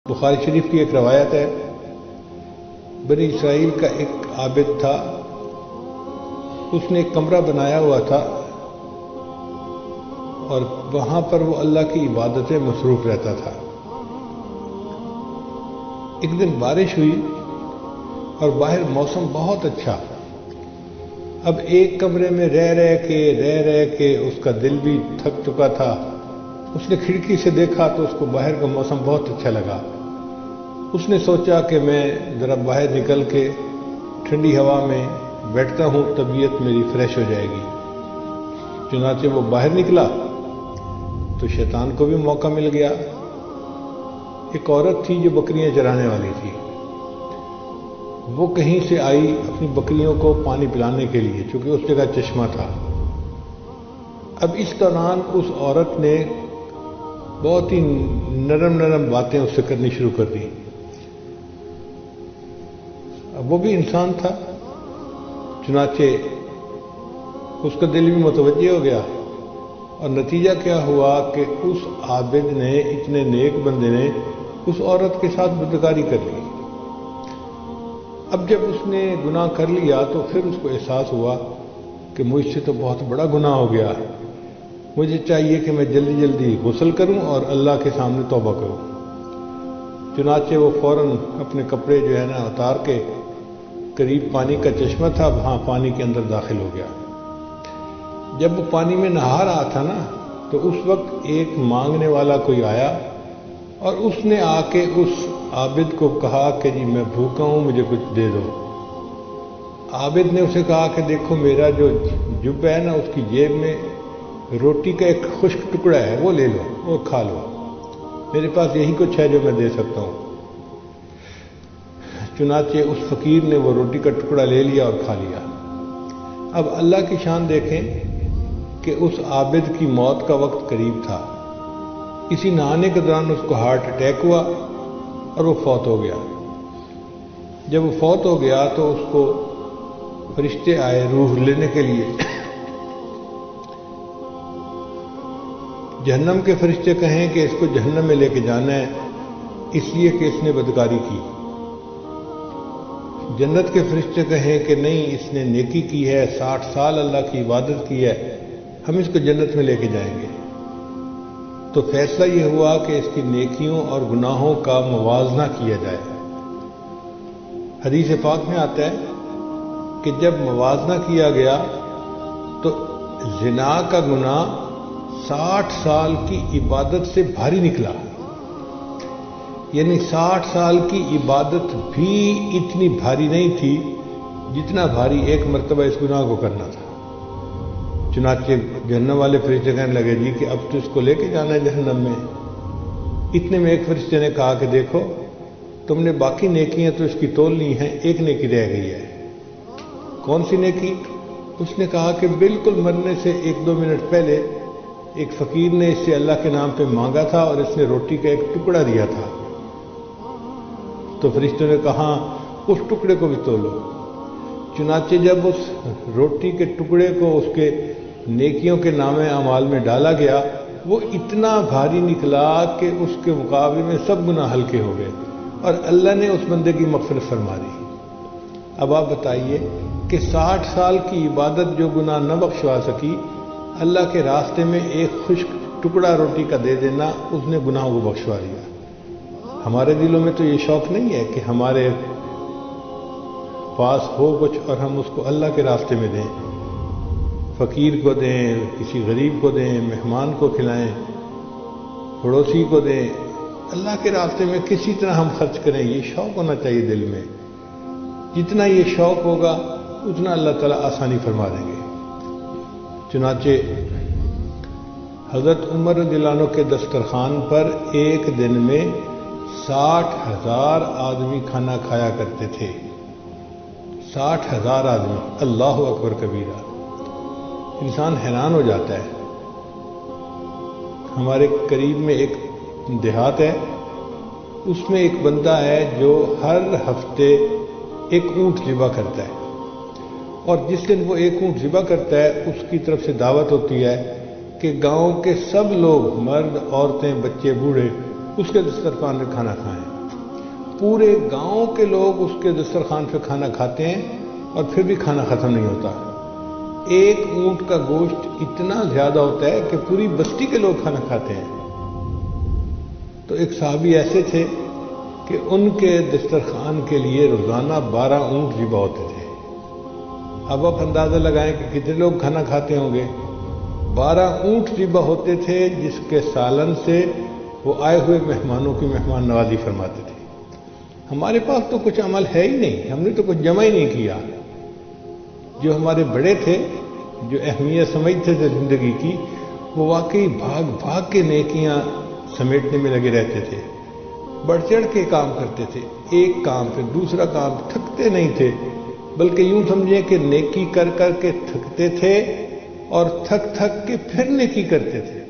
بخاری شریف کی ایک روایت ہے، بنی اسرائیل کا ایک عابد تھا، اس نے ایک کمرہ بنایا ہوا تھا اور وہاں پر وہ اللہ کی عبادت میں مصروف رہتا تھا۔ ایک دن بارش ہوئی اور باہر موسم بہت اچھا۔ اب ایک کمرے میں رہ کے اس کا دل بھی تھک چکا تھا۔ اس نے کھڑکی سے دیکھا تو اس کو باہر کا موسم بہت اچھا لگا۔ اس نے سوچا کہ میں ذرا باہر نکل کے ٹھنڈی ہوا میں بیٹھتا ہوں، طبیعت میری فریش ہو جائے گی۔ چنانچہ وہ باہر نکلا تو شیطان کو بھی موقع مل گیا۔ ایک عورت تھی جو بکریاں چرانے والی تھی، وہ کہیں سے آئی اپنی بکریوں کو پانی پلانے کے لیے، چونکہ اس جگہ چشمہ تھا۔ اب اس دوران اس عورت نے بہت ہی نرم باتیں اس سے کرنی شروع کر دی۔ اب وہ بھی انسان تھا، چنانچہ اس کا دل بھی متوجہ ہو گیا، اور نتیجہ کیا ہوا کہ اس عابد نے، اتنے نیک بندے نے، اس عورت کے ساتھ بدکاری کر لی۔ اب جب اس نے گناہ کر لیا تو پھر اس کو احساس ہوا کہ مجھ سے تو بہت بڑا گناہ ہو گیا، مجھے چاہیے کہ میں جلدی جلدی غسل کروں اور اللہ کے سامنے توبہ کروں۔ چنانچہ وہ فوراً اپنے کپڑے جو ہے نا اتار کے، قریب پانی کا چشمہ تھا، وہاں پانی کے اندر داخل ہو گیا۔ جب وہ پانی میں نہا رہا تھا نا، تو اس وقت ایک مانگنے والا کوئی آیا اور اس نے آ کے اس عابد کو کہا کہ جی میں بھوکا ہوں، مجھے کچھ دے دو۔ عابد نے اسے کہا کہ دیکھو میرا جو جب ہے نا، اس کی جیب میں روٹی کا ایک خشک ٹکڑا ہے، وہ لے لو، وہ کھا لو، میرے پاس یہی کچھ ہے جو میں دے سکتا ہوں۔ چنانچہ اس فقیر نے وہ روٹی کا ٹکڑا لے لیا اور کھا لیا۔ اب اللہ کی شان دیکھیں کہ اس عابد کی موت کا وقت قریب تھا۔ اسی نہانے کے دوران اس کو ہارٹ اٹیک ہوا اور وہ فوت ہو گیا۔ جب وہ فوت ہو گیا تو اس کو فرشتے آئے روح لینے کے لیے۔ جہنم کے فرشتے کہیں کہ اس کو جہنم میں لے کے جانا ہے، اس لیے کہ اس نے بدکاری کی۔ جنت کے فرشتے کہیں کہ نہیں، اس نے نیکی کی ہے، 60 سال اللہ کی عبادت کی ہے، ہم اس کو جنت میں لے کے جائیں گے۔ تو فیصلہ یہ ہوا کہ اس کی نیکیوں اور گناہوں کا موازنہ کیا جائے۔ حدیث پاک میں آتا ہے کہ جب موازنہ کیا گیا تو زنا کا گناہ 60 سال کی عبادت سے بھاری نکلا، یعنی 60 سال کی عبادت بھی اتنی بھاری نہیں تھی جتنا بھاری ایک مرتبہ اس گناہ کو کرنا تھا۔ چنانچہ جہنم والے فرشتے کہنے لگے جی کہ اب تو اس کو لے کے جانا ہے جہنم میں۔ اتنے میں ایک فرشتے نے کہا کہ دیکھو تم نے باقی نیکیاں تو اس کی تول لی ہیں، ایک نیکی رہ گئی ہے۔ کون سی نیکی؟ اس نے کہا کہ بالکل مرنے سے 1-2 منٹ پہلے ایک فقیر نے اس سے اللہ کے نام پہ مانگا تھا اور اس نے روٹی کا ایک ٹکڑا دیا تھا۔ تو فرشتوں نے کہا اس ٹکڑے کو بھی تولو۔ چنانچہ جب اس روٹی کے ٹکڑے کو اس کے نیکیوں کے نام اعمال میں ڈالا گیا، وہ اتنا بھاری نکلا کہ اس کے مقابلے میں سب گناہ ہلکے ہو گئے اور اللہ نے اس بندے کی مغفرت فرما دی۔ اب آپ بتائیے کہ 60 سال کی عبادت جو گناہ نہ بخشوا سکی، اللہ کے راستے میں ایک خشک ٹکڑا روٹی کا دے دینا اس نے گناہوں کو بخشوا دیا۔ ہمارے دلوں میں تو یہ شوق نہیں ہے کہ ہمارے پاس ہو کچھ اور ہم اس کو اللہ کے راستے میں دیں، فقیر کو دیں، کسی غریب کو دیں، مہمان کو کھلائیں، پڑوسی کو دیں، اللہ کے راستے میں کسی طرح ہم خرچ کریں۔ یہ شوق ہونا چاہیے دل میں۔ جتنا یہ شوق ہوگا اتنا اللہ تعالیٰ آسانی فرما دیں گے۔ چنانچہ حضرت عمر رضی اللہ عنہ کے دسترخوان پر ایک دن میں 60,000 آدمی کھانا کھایا کرتے تھے۔ 60,000 آدمی، اللہ اکبر کبیرہ۔ انسان حیران ہو جاتا ہے۔ ہمارے قریب میں ایک دیہات ہے، اس میں ایک بندہ ہے جو ہر ہفتے ایک اونٹ ذبح کرتا ہے، اور جس دن وہ ایک اونٹ ذبح کرتا ہے اس کی طرف سے دعوت ہوتی ہے کہ گاؤں کے سب لوگ، مرد، عورتیں، بچے، بوڑھے اس کے دسترخوان میں کھانا کھائیں۔ پورے گاؤں کے لوگ اس کے دسترخوان پہ کھانا کھاتے ہیں اور پھر بھی کھانا ختم نہیں ہوتا. ایک اونٹ کا گوشت اتنا زیادہ ہوتا ہے کہ پوری بستی کے لوگ کھانا کھاتے ہیں. تو ایک صحابی ایسے تھے کہ ان کے دسترخوان کے لیے روزانہ 12 اونٹ ذبح ہوتے تھے. اب آپ اندازہ لگائیں کہ کتنے لوگ کھانا کھاتے ہوں گے. 12 اونٹ ذبح ہوتے تھے جس کے سالن سے وہ آئے ہوئے مہمانوں کی مہمان نوازی فرماتے تھے. ہمارے پاس تو کچھ عمل ہے ہی نہیں، ہم نے تو کچھ جمع ہی نہیں کیا. جو ہمارے بڑے تھے، جو اہمیت سمجھتے تھے زندگی کی، وہ واقعی بھاگ بھاگ کے نیکیاں سمیٹنے میں لگے رہتے تھے، بڑھ چڑھ کے کام کرتے تھے. ایک کام پھر دوسرا کام، تھکتے نہیں تھے، بلکہ یوں سمجھیں کہ نیکی کر کر کے تھکتے تھے اور تھک تھک کے پھر نیکی کرتے تھے.